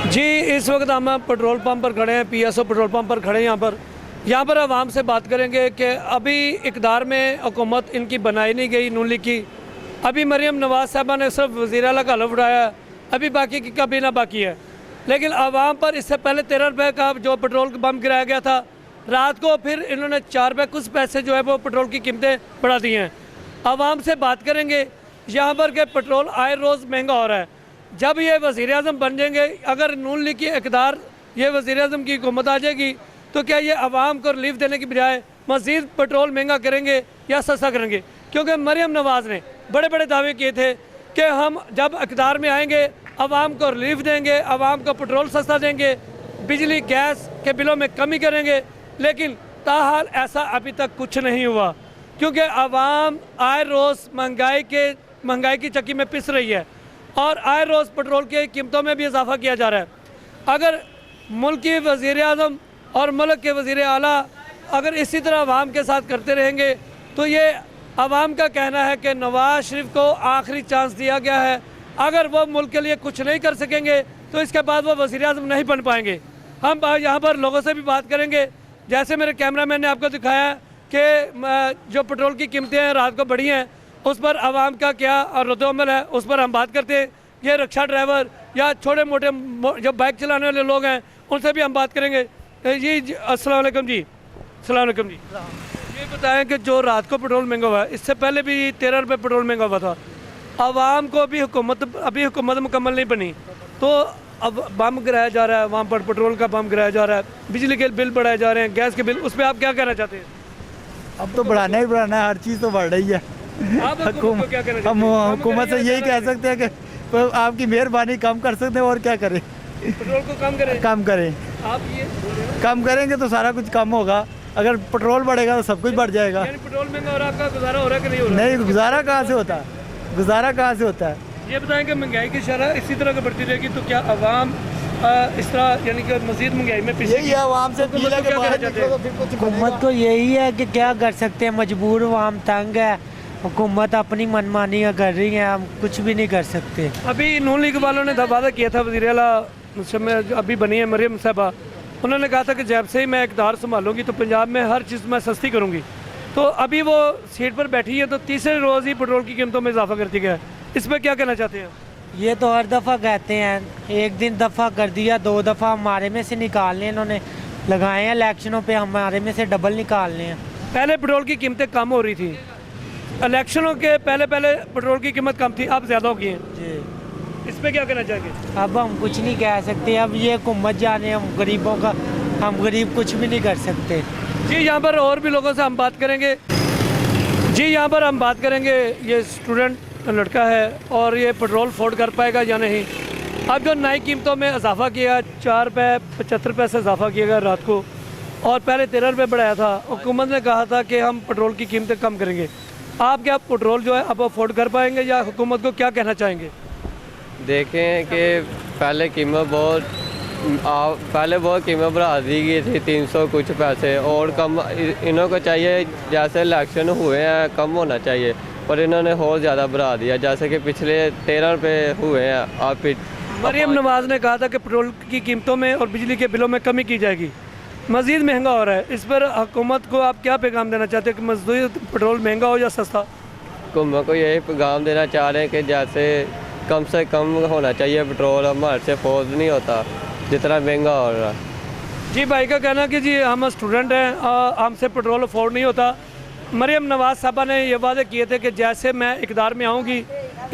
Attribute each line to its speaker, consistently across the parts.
Speaker 1: जी, इस वक्त हम पेट्रोल पंप पर खड़े हैं, पीएसओ पेट्रोल पंप पर खड़े हैं। यहाँ पर आवाम से बात करेंगे कि अभी इक़्तिदार में हुकूमत इनकी बनाई नहीं गई नून लीग की। अभी मरीम नवाज़ साहबा ने सिर्फ वज़ीर आला का हलफ उठाया, अभी बाकी की काबीना बाकी है। लेकिन आवाम पर इससे पहले 13 रुपये का जो पेट्रोल बम गिराया गया था, रात को फिर इन्होंने 4 रुपये कुछ पैसे जो है वो पेट्रोल की कीमतें बढ़ा दी हैं। आवाम से बात करेंगे यहाँ पर के पेट्रोल आए रोज़ महंगा हो रहा है। जब ये वज़ीर आज़म बन जाएंगे, अगर नून लीग की इक़्तिदार ये वज़ीर आज़म की हुकूमत आ जाएगी, तो क्या ये आवाम को रिलीफ देने की बजाय मज़ीद पेट्रोल महंगा करेंगे या सस्ता करेंगे? क्योंकि मरीम नवाज़ ने बड़े बड़े दावे किए थे कि हम जब इक़्तिदार में आएंगे आवाम को रिलीफ देंगे, आवाम को पेट्रोल सस्ता देंगे, बिजली गैस के बिलों में कमी करेंगे। लेकिन ताहाल ऐसा अभी तक कुछ नहीं हुआ, क्योंकि आवाम आए रोज़ महंगाई की चक्की में पिस रही है और आए रोज़ पेट्रोल की कीमतों में भी इजाफा किया जा रहा है। अगर मुल्क की वज़ीर आज़म और मुल्क के वज़ीर आला अगर इसी तरह आवाम के साथ करते रहेंगे, तो ये आवाम का कहना है कि नवाज़ शरीफ को आखिरी चांस दिया गया है। अगर वो मुल्क के लिए कुछ नहीं कर सकेंगे तो इसके बाद वो वज़ीर आज़म नहीं बन पाएंगे। हम यहाँ पर लोगों से भी बात करेंगे, जैसे मेरे कैमरामैन ने आपको दिखाया कि जो पेट्रोल की कीमतें हैं रात को बढ़ी हैं, उस पर आवाम का क्या और रद्द-ओ-अमल है, उस पर हम बात करते हैं। ये रिक्शा ड्राइवर या छोटे मोटे जो बाइक चलाने वाले लोग हैं, उनसे भी हम बात करेंगे। जी अस्सलाम वालेकुम जी। अस्सलाम वालेकुम जी। ये बताएं कि जो रात को पेट्रोल महंगा हुआ है, इससे पहले भी 13 रुपये पेट्रोल महंगा हुआ था। आवाम को अभी हुकूमत मुकम्मल नहीं बनी, तो अब बम गिराया जा रहा है, वहाँ पर पेट्रोल का बम गिराया जा रहा है, बिजली के बिल बढ़ाए जा रहे हैं, गैस के बिल, उस पर आप क्या कहना चाहते हैं?
Speaker 2: अब तो बढ़ाना ही बढ़ाना है, हर चीज़ तो बढ़ रही है।
Speaker 1: आप हुकूमत को क्या कहना चाहते
Speaker 2: हम
Speaker 1: हैं?
Speaker 2: हुकूमत से यही कह सकते हैं कि तो आपकी मेहरबानी कम कर सकते हैं, और क्या करें,
Speaker 1: पेट्रोल को कम करें।
Speaker 2: कम करें।
Speaker 1: आप ये
Speaker 2: कम करेंगे तो सारा कुछ कम होगा, अगर पेट्रोल बढ़ेगा तो सब कुछ बढ़ जाएगा।
Speaker 1: यानी पेट्रोल महंगा हो रहा है, आपका गुजारा हो रहा है कि नहीं हो रहा?
Speaker 2: नहीं, गुजारा कहाँ से होता है, गुजारा कहाँ से होता है।
Speaker 1: ये बताएं कि महंगाई की शरह इसी तरह की बढ़ती रहेगी तो क्या आवाम इस तरह यानी कि मजीद महंगाई में पिछले
Speaker 2: यही आवाम से
Speaker 1: हुकूमत को क्या कहना चाहते हैं?
Speaker 3: हुकूमत को यही है कि क्या कर सकते हैं, मजबूर आवाम तंग है, हुकूमत अपनी मनमानी कर रही है, हम कुछ भी नहीं कर सकते।
Speaker 1: अभी नून लीग वालों ने वादा किया था, वज़ीर आला अभी बनी है मरीम साहबा, उन्होंने कहा था कि जब से ही मैं इक़्तिदार संभालूंगी तो पंजाब में हर चीज़ मैं सस्ती करूंगी। तो अभी वो सीट पर बैठी है, तो तीसरे रोज़ ही पेट्रोल की कीमतों में इजाफा करती गया। इस पर क्या कहना चाहते हैं?
Speaker 3: ये तो हर दफ़ा कहते हैं, एक दिन दफ़ा कर दिया, 2 दफ़ा हमारे में से निकालने इन्होंने लगाए हैं, इलेक्शनों पे हमारे में से डबल निकालने हैं।
Speaker 1: पहले पेट्रोल की कीमतें कम हो रही थी, इलेक्शनों के पहले पेट्रोल की कीमत कम थी, अब ज़्यादा हो गई है
Speaker 3: जी।
Speaker 1: इस पर क्या कहना चाहेंगे?
Speaker 3: अब हम कुछ नहीं कह सकते, अब ये हुकूमत जाने, हम गरीबों का, हम गरीब कुछ भी नहीं कर सकते।
Speaker 1: जी, यहाँ पर और भी लोगों से हम बात करेंगे। जी, यहाँ पर हम बात करेंगे, ये स्टूडेंट लड़का है और ये पेट्रोल अफोर्ड कर पाएगा या नहीं। अब जो नई कीमतों में इजाफा किया, 4 रुपये 75 पैसे इजाफा किया गया रात को, और पहले 13 रुपये बढ़ाया था। हुकूमत ने कहा था कि हम पेट्रोल की कीमतें कम करेंगे। आप क्या पेट्रोल जो है अब अफोर्ड कर पाएंगे या हुकूमत को क्या कहना चाहेंगे?
Speaker 4: देखें कि पहले बहुत कीमत बढ़ा दी गई थी, 300 कुछ पैसे, और कम इन्हों को चाहिए, जैसे इलेक्शन हुए हैं कम होना चाहिए, पर इन्होंने और ज़्यादा बढ़ा दिया, जैसे कि पिछले 13 रुपये हुए हैं। आप
Speaker 1: मरीम नवाज़ ने कहा था कि पेट्रोल की कीमतों में और बिजली के बिलों में कमी की जाएगी, मज़ीद महंगा हो रहा है। इस पर हुकूमत को आप क्या पैगाम देना चाहते हैं कि मजदूरी पेट्रोल महंगा हो या सस्ता?
Speaker 4: हुकूमत को यही पैगाम देना चाह रहे हैं कि जैसे कम से कम होना चाहिए पेट्रोल, हमारे से अफोर्ड नहीं होता जितना महंगा हो रहा है।
Speaker 1: जी, भाई का कहना कि जी हम स्टूडेंट हैं, हमसे पेट्रोल अफोर्ड नहीं होता। मरीम नवाज़ साहबा ने ये वादे किए थे कि जैसे मैं इक़्तिदार में आऊँगी,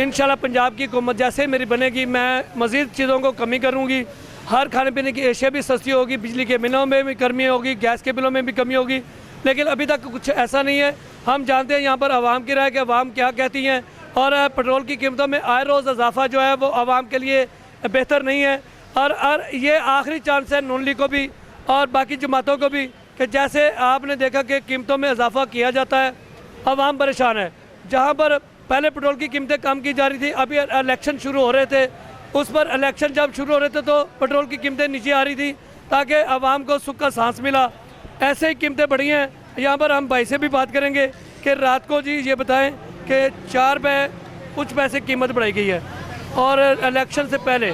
Speaker 1: इंशाल्लाह पंजाब की हुकूमत जैसे मेरी बनेगी, मैं मज़ीद चीज़ों को कमी करूँगी, हर खाने पीने की एशिया भी सस्ती होगी, बिजली के बिलों में भी कमी होगी, गैस के बिलों में भी कमी होगी। लेकिन अभी तक कुछ ऐसा नहीं है। हम जानते हैं यहाँ पर आवाम की राय कि आवाम क्या कहती हैं, और पेट्रोल की कीमतों में आए रोज़ इजाफा जो है वो आवाम के लिए बेहतर नहीं है। और ये आखिरी चांस है नून लीग को भी और बाकी जमातों को भी कि जैसे आपने देखा कि कीमतों में इजाफा किया जाता है, आवाम परेशान है। जहाँ पर पहले पेट्रोल की कीमतें कम की जा रही थी, अभी इलेक्शन शुरू हो रहे थे, उस पर इलेक्शन जब शुरू हो रहे थे तो पेट्रोल की कीमतें नीचे आ रही थी ताकि आवाम को सुख का सांस मिला। ऐसे ही कीमतें बढ़ी हैं। यहाँ पर हम भाई से भी बात करेंगे कि रात को जी ये बताएं कि 4 रुपये कुछ पैसे कीमत बढ़ाई गई है और इलेक्शन से पहले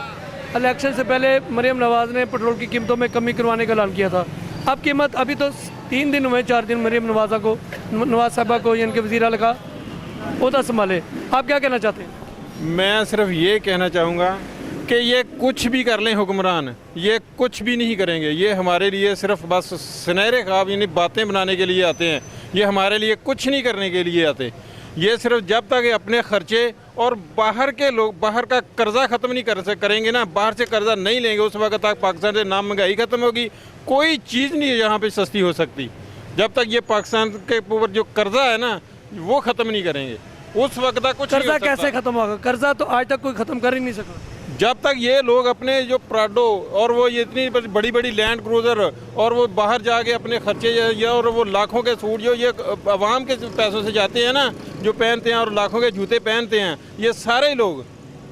Speaker 1: इलेक्शन से पहले मरीम नवाज़ ने पेट्रोल की कीमतों में कमी करवाने का ऐलान किया था। अब कीमत अभी तो 3 दिन हुए, 4 दिन मरीम नवाज़ साहबा को यानी कि वज़ीर आला का ओहदा संभाले। आप क्या कहना चाहते हैं?
Speaker 5: मैं सिर्फ ये कहना चाहूँगा कि ये कुछ भी कर लें हुक्मरान, ये कुछ भी नहीं करेंगे। ये हमारे लिए सिर्फ बस सुनहरे ख्वाब यानी बातें बनाने के लिए आते हैं। ये हमारे लिए कुछ नहीं करने के लिए आते। ये सिर्फ जब तक ये अपने खर्चे और बाहर के लोग बाहर का कर्जा ख़त्म नहीं करेंगे ना, बाहर से कर्जा नहीं लेंगे, उस वक्त तक पाकिस्तान से ना महंगाई ख़त्म होगी, कोई चीज़ नहीं यहाँ पे सस्ती हो सकती। जब तक ये पाकिस्तान के ऊपर जो कर्जा है ना वो ख़त्म नहीं करेंगे, उस वक्त तक कुछ नहीं हो
Speaker 1: कर्जा
Speaker 5: सकता।
Speaker 1: कैसे ख़त्म होगा? कर्जा तो आज तक कोई ख़त्म कर ही नहीं सका।
Speaker 5: जब तक ये लोग अपने जो प्राडो और वो ये इतनी बड़ी बड़ी लैंड क्रूज़र और वो बाहर जाके अपने खर्चे या और वो लाखों के सूट जो ये आवाम के पैसों से जाते हैं ना, जो पहनते हैं और लाखों के जूते पहनते हैं, ये सारे लोग,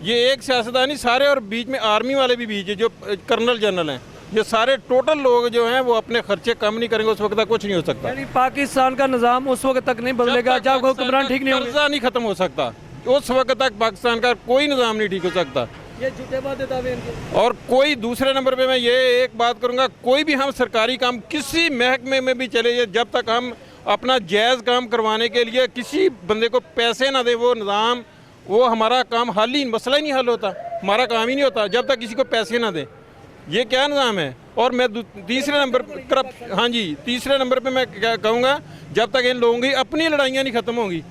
Speaker 5: ये एक सियासतदानी सारे और बीच में आर्मी वाले भी बीच है जो कर्नल जनरल हैं, ये सारे टोटल लोग जो हैं वो अपने खर्चे कम नहीं करेंगे, उस वक्त तक कुछ नहीं हो सकता।
Speaker 1: यानी पाकिस्तान का निज़ाम उस वक्त तक नहीं बदलेगा जब हुक्मरान ठीक नहीं होंगे।
Speaker 5: कर्जा नहीं खत्म हो सकता, उस वक्त तक पाकिस्तान का कोई निज़ाम नहीं ठीक हो सकता।
Speaker 1: ये झूठे वादे दावे इनके।
Speaker 5: और कोई दूसरे नंबर पे मैं ये एक बात करूंगा, कोई भी हम सरकारी काम किसी महकमे में भी चले जाए, जब तक हम अपना जायज़ काम करवाने के लिए किसी बंदे को पैसे ना दे, वो निज़ाम वो हमारा काम हल ही मसला ही नहीं हल होता, हमारा काम ही नहीं होता जब तक किसी को पैसे ना दे। ये क्या निज़ाम है? और मैं तीसरे नंबर पर, हाँ जी, तीसरे नंबर पे मैं क्या कहूँगा, जब तक इन लोगों की अपनी लड़ाइयाँ नहीं ख़त्म होंगी,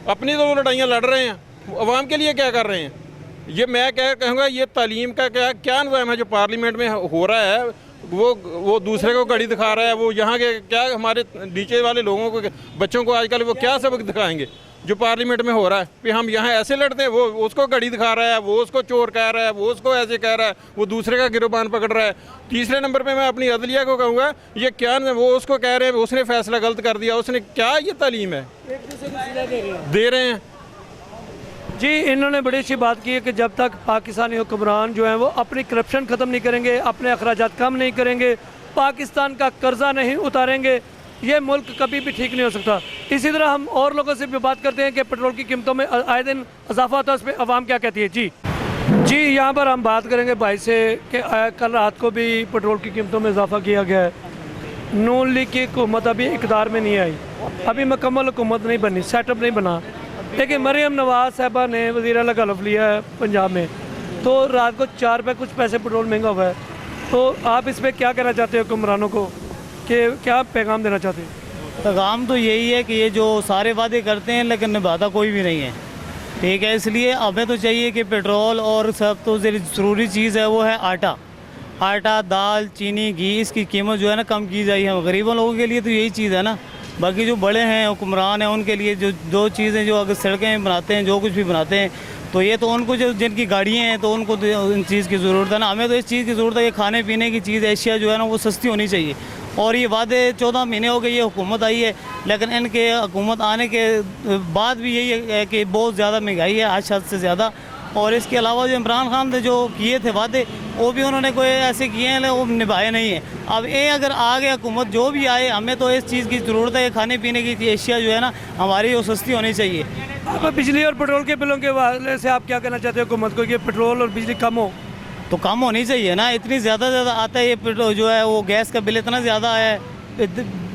Speaker 5: अपनी तो वो लड़ाइयाँ लड़ रहे हैं, अवाम के लिए क्या कर रहे हैं? ये मैं क्या कहूँगा, ये तालीम का क्या निज़ाम है जो पार्लियामेंट में हो रहा है, वो दूसरे को घड़ी दिखा रहा है, वो यहाँ के क्या हमारे नीचे वाले लोगों को, बच्चों को आजकल वो क्या सबक दिखाएंगे जो पार्लियामेंट में हो रहा है कि हम यहाँ ऐसे लड़ते हैं, वो उसको घड़ी दिखा रहा है, वो उसको चोर कह रहा है, वो उसको ऐसे कह रहा है, वो दूसरे का गिरोबान पकड़ रहा है। तीसरे नंबर पे मैं अपनी अदलिया को कहूँगा, ये क्या वो उसको कह रहे हैं उसने फैसला गलत कर दिया, उसने क्या ये तालीम है दे रहे हैं।
Speaker 1: जी, इन्होंने बड़ी अच्छी बात की है कि जब तक पाकिस्तानी हुक्मरान जो हैं वो अपनी करप्शन ख़त्म नहीं करेंगे, अपने अखराजात कम नहीं करेंगे, पाकिस्तान का कर्जा नहीं उतारेंगे, ये मुल्क कभी भी ठीक नहीं हो सकता। इसी तरह हम और लोगों से भी बात करते हैं कि पेट्रोल की कीमतों में आए दिन इजाफा होता है, उस पर आवाम क्या कहती है। जी, यहाँ पर हम बात करेंगे भाई से कि कल रात को भी पेट्रोल की कीमतों में इजाफा किया गया है। नून लीग की हुकूमत अभी इक़्तिदार में नहीं आई, अभी मुकम्मल हुकूमत नहीं बनी, सेटअप नहीं बना, लेकिन मरीम नवाज़ साहबा ने वज़ीर आला का हल्फ लिया है पंजाब में, तो रात को 4 रुपये कुछ पैसे पेट्रोल महंगा हुआ है। तो आप इस पर क्या कहना चाहते हैं हुक्मरानों को, कि क्या पैगाम देना चाहते हैं?
Speaker 2: पैगाम तो यही है कि ये जो सारे वादे करते हैं लेकिन निभाता कोई भी नहीं है, ठीक है। इसलिए हमें तो चाहिए कि पेट्रोल और सब तो ज़रूरी चीज़ है वो है आटा, दाल, चीनी, घी, इसकी कीमत जो है ना कम की जाए। हम गरीबों लोगों के लिए तो यही चीज़ है ना। बाकी जो बड़े हैं हुक्मरान हैं उनके लिए जो दो चीज़ें, जो अगर सड़कें बनाते हैं, जो कुछ भी बनाते हैं, तो ये तो उनको जो जिनकी गाड़ियाँ हैं तो उनको तो इन चीज़ की ज़रूरत है ना। हमें तो इस चीज़ की ज़रूरत है कि खाने पीने की चीज़ एशिया जो है ना वो सस्ती होनी चाहिए। और ये वादे 14 महीने हो गए ये हुकूमत आई है, लेकिन इनके हुकूमत आने के बाद भी यही है कि बहुत ज़्यादा महंगाई है, आज हद से ज़्यादा। और इसके अलावा जो इमरान खान ने जो किए थे वादे वो भी उन्होंने कोई ऐसे किए हैं वो निभाए नहीं है। अब ये अगर आगे हुकूमत जो भी आए, हमें तो इस चीज़ की ज़रूरत है कि खाने पीने की एशिया जो है ना हमारी वो सस्ती होनी चाहिए।
Speaker 1: अब बिजली और पेट्रोल के बिलों के हवाले से आप क्या कहना चाहते हैं हुकूमत को कि पेट्रोल और बिजली कम हो?
Speaker 2: तो कम होनी चाहिए ना, इतनी ज़्यादा आता है ये पेट्रोल जो है वो गैस का बिल इतना ज़्यादा है,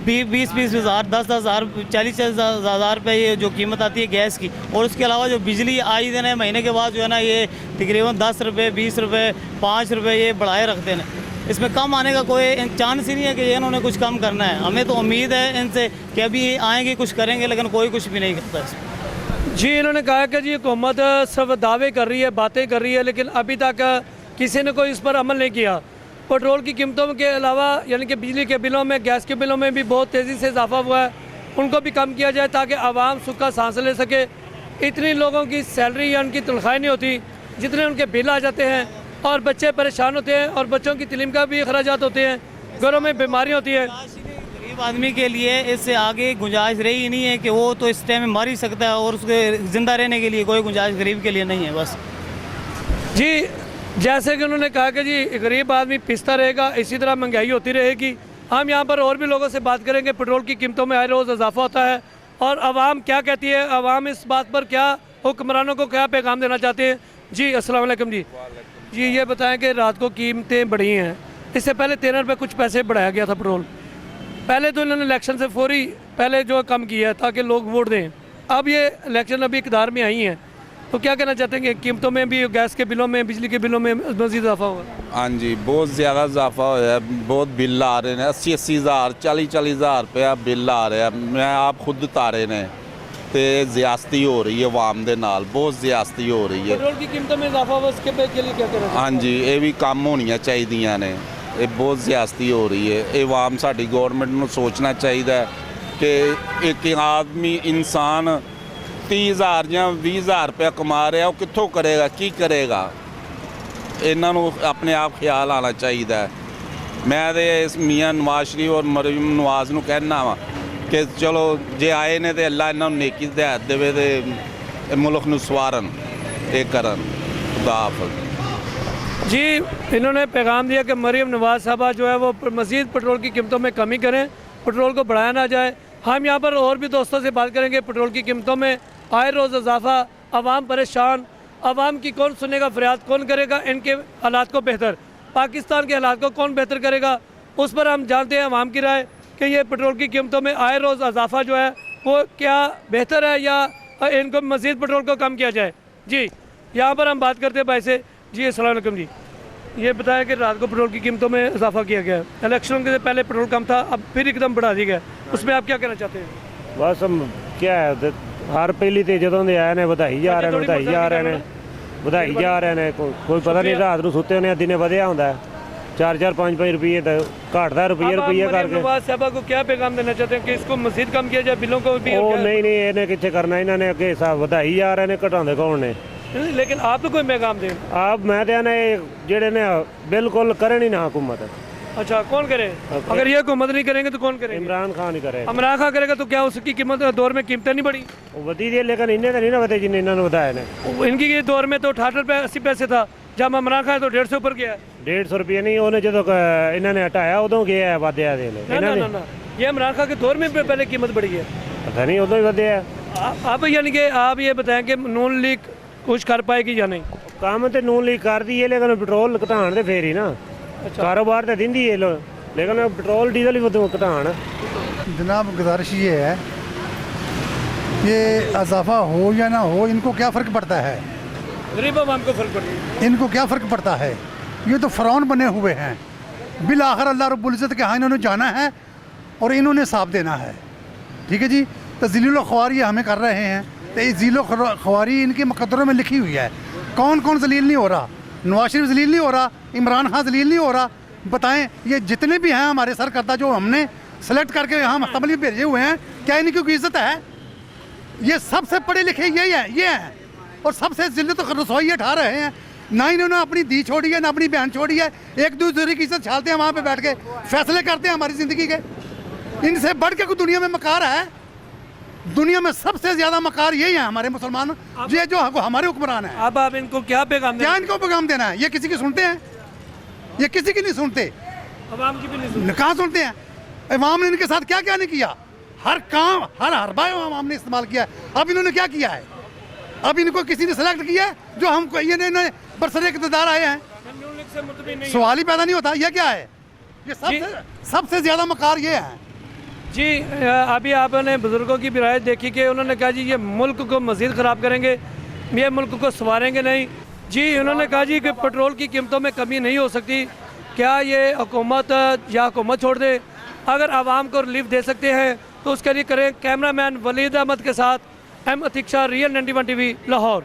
Speaker 2: 20-20 हज़ार, 10-10 हज़ार, 40-40 हज़ार रुपये ये जो कीमत आती है गैस की। और उसके अलावा जो बिजली आई दिन है महीने के बाद जो है ना ये तकरीबन 10 रुपये, 20 रुपये, 5 रुपये ये बढ़ाए रखते हैं। इसमें कम आने का कोई चांस ही नहीं है कि इन्होंने कुछ कम करना है। हमें तो उम्मीद है इनसे कि अभी आएंगे कुछ करेंगे, लेकिन कोई कुछ भी नहीं करता इसमें।
Speaker 1: जी, इन्होंने कहा कि जी हुकूमत सिर्फ दावे कर रही है, बातें कर रही है, लेकिन अभी तक किसी ने कोई इस पर अमल नहीं किया। पेट्रोल की कीमतों के अलावा यानी कि बिजली के बिलों में, गैस के बिलों में भी बहुत तेज़ी से इजाफा हुआ है, उनको भी कम किया जाए ताकि आवाम सुख का सांस ले सके। इतनी लोगों की सैलरी या उनकी तनख्वाहें नहीं होती जितने उनके बिल आ जाते हैं, और बच्चे परेशान होते हैं, और बच्चों की तलीम का भी अखराजात होते हैं, घरों में बीमारियाँ होती हैं।
Speaker 2: गरीब आदमी के लिए इससे आगे गुंजाइश रही ही नहीं है कि वो तो इस टाइम में मर ही सकता है, और उसके ज़िंदा रहने के लिए कोई गुंजाइश गरीब के लिए नहीं है बस।
Speaker 1: जी, जैसे कि उन्होंने कहा कि जी गरीब आदमी पिसता रहेगा, इसी तरह महंगाई होती रहेगी। हम यहाँ पर और भी लोगों से बात करेंगे। पेट्रोल की कीमतों में हर रोज़ इजाफा होता है, और आवाम क्या कहती है, आवाम इस बात पर क्या हुक्मरानों को क्या पैगाम देना चाहते हैं। जी, अस्सलाम वालेकुम जी। जी ये बताएं कि रात को कीमतें बढ़ी हैं, इससे पहले 13 रुपये कुछ पैसे बढ़ाया गया था पेट्रोल। पहले तो इन्होंने इलेक्शन से फौरी पहले जो कम किया है ताकि लोग वोट दें। अब ये इलेक्शन अभी इक़्तिदार में आई हैं तो क्या कहना चाहते हैं कि कीमतों में भी, गैस के बिलों में, बिजली के बिलों में मज़ीद इजाफा होगा?
Speaker 6: हाँ जी, बहुत ज़्यादा इजाफा होया, बहुत बिल आ रहे हैं, 80-80 हज़ार 40-40 हज़ार रुपया बिल आ रहा है। मैं आप खुद तारे ने तो ज़्यादती हो रही है आवाम दे नाल, बहुत ज़्यादती हो रही है।
Speaker 1: पेट्रोल की कीमतों में इजाफा हुआ, उसके पे के लिए क्या कहना चाहते हैं?
Speaker 6: हाँ जी, ये भी कम होनियां चाहिए ने, ये बहुत ज़्यादती हो रही है। ये आवाम साडी गौरमेंट नूं सोचना चाहिए कि एक आदमी इंसान 30,000 ਜਾਂ 20,000 रुपया कमा रहा, वो कित्थों करेगा, की करेगा? इन्हां नूं अपने आप ख्याल आना चाहिए। मैं तो इस मियाँ नवाज शरीफ और मरीम नवाज नूं कहना वा कि चलो जे आए ने तो अल्लाह इन्हां नूं नेकी हिदायत देवे ते मुल्क नूं सवारन, ये करन। खुदा हाफ़िज़।
Speaker 1: जी इन्होंने पैगाम दिया कि मरीम नवाज साहबा जो है वो मज़ीद पेट्रोल की कीमतों में कमी करें, पेट्रोल को बढ़ाया ना जाए। हम यहाँ पर और भी दोस्तों से बात करेंगे। पेट्रोल की कीमतों में आए रोज़ इजाफा, आवाम परेशान, आवाम की कौन सुनेगा, फरियाद कौन करेगा, इनके हालात को बेहतर, पाकिस्तान के हालात को कौन बेहतर करेगा, उस पर हम जानते हैं आवाम की राय कि ये पेट्रोल की कीमतों में आए रोज़ इजाफा जो है वो क्या बेहतर है या इनको मज़ीद पेट्रोल को कम किया जाए। जी यहाँ पर हम बात करते हैं भाई से। जी अस्सलाम वालेकुम जी, ये बताया कि रात को पेट्रोल की कीमतों में इजाफा किया गया है, इलेक्शन के पहले पेट्रोल कम था, अब फिर एकदम बढ़ा दिया गया, उसमें आप क्या कहना चाहते हैं?
Speaker 7: बस क्या है, हर पहली तो जो आए ने बधाई जा रहे हैं, बधाई जा रहे हैं, बधाई जा रहे हैं। कोई पता नहीं रात को सुते होने दिन वधिया होंदा है, 4-4 5-5 रुपये तो घटता रुपये करके।
Speaker 1: नवाज साहबा को क्या पैगाम देना चाहते हैं कि इसको मज़ीद कम किया जाए, बिलों को भी?
Speaker 7: वो नहीं इन्हें कितने करना, इन्होंने अगे सब बधाई जा रहे हैं, घटाते कौन ने?
Speaker 1: लेकिन आप तो कोई पैगाम दें।
Speaker 7: आप मैं तो जेडे ने बिल्कुल करे नहीं ना हुकूमत।
Speaker 1: अच्छा कौन करे? अगर ये हुकूमत नहीं करेंगे तो कौन करेंगे?
Speaker 7: इमरान खान ही करे।
Speaker 1: इमरान खान करेगा तो क्या उसकी कीमत दौर में कीमतें नहीं बढ़ी?
Speaker 7: वधी दी, लेकिन इन्हें तो नहीं ना बता जिन्हें इन्होंने बताया ने।
Speaker 1: इनकी ये दौर में तो 68 रुपये 80 पैसे था, जब इमरान खान तो 150 ऊपर गया है।
Speaker 7: 150 रुपये नहीं, उन्हें जो इन्होंने हटाया उदों गया है, वाद्या दे
Speaker 1: ना, ये इमरान खान के दौर में पहले कीमत बढ़ी है,
Speaker 7: पता नहीं उदों ही वाद्या।
Speaker 1: अब यानी कि आप ये बताएं कि नून लीग कुछ कर पाएगी या नहीं?
Speaker 7: काम तो नून लीग कर दी है, लेकिन पेट्रोल घटाण तो फिर ही ना। कारोबार तो दिंदी है लेकिन पेट्रोल डीजल ही घटाण।
Speaker 8: जनाब गुजारिश ये है, ये इजाफा हो या ना हो, इनको क्या फ़र्क पड़ता है?
Speaker 1: गरीब आवाम को फ़र्क पड़ता है।
Speaker 8: इनको क्या फ़र्क पड़ता है? ये तो फ़रौन बने हुए हैं। बिल आखिर अल्लाह रब्बुल इज़्ज़त के यहाँ इन्होंने जाना है और इन्होंने हिसाब देना है। ठीक है जी, तो ज़लील ख्वारी ये हमें कर रहे हैं, तो ये ज़लील ख्वारी इनके मुकद्दरों में लिखी हुई है। कौन कौन जलील नहीं हो रहा? नवाज शरीफ जलील नहीं हो रहा, इमरान खान जलील नहीं हो रहा। बताएं, ये जितने भी हैं हमारे सरकर्ता जो हमने सेलेक्ट करके यहाँ असेंबली में भेजे हुए हैं, क्या इनकी कोई इज्जत है? ये सबसे पढ़े लिखे यही हैं, ये हैं, और सबसे जिल्लत रसोई उठा रहे हैं। ना इन्होंने अपनी दी छोड़ी है, ना अपनी बहन छोड़ी है। एक दूसरे की इज्जत छालते हैं, वहाँ पे बैठ के फैसले करते हैं हमारी ज़िंदगी के। इनसे बढ़ के कोई दुनिया में मकार है? दुनिया में सबसे ज़्यादा मकार यही है हमारे मुसलमान, ये जो हमारे हुक्मरान हैं।
Speaker 1: अब आप इनको क्या पैगाम
Speaker 8: क्या इनको पैगाम देना है? ये किसी की सुनते हैं? ये किसी की नहीं सुनते,
Speaker 1: अवाम की भी नहीं सुनते।
Speaker 8: कहाँ सुनते हैं? अवाम ने इनके साथ क्या क्या नहीं किया? हर काम, हर हरबा अवाम ने इस्तेमाल किया है। अब इन्होंने क्या किया है? अब इनको किसी ने सेलेक्ट किया है जो हमको ये बरसरे इक़्तिदार आए हैं? सवाल ही पैदा नहीं होता, ये क्या है? ये सबसे ज़्यादा मकार ये है।
Speaker 1: जी अभी आपने बुज़ुर्गों की भी राय देखी कि उन्होंने कहा जी ये मुल्क को मज़ीद ख़राब करेंगे, ये मुल्क को संवारेंगे नहीं। जी उन्होंने कहा जी कि पेट्रोल की कीमतों में कमी नहीं हो सकती, क्या ये हुकूमत या हुकूमत छोड़ दे? अगर आवाम को रिलीफ दे सकते हैं तो उसके लिए करें। कैमरामैन वलीद अहमद के साथ अतीक शाह, रियल 91 TV, लाहौर।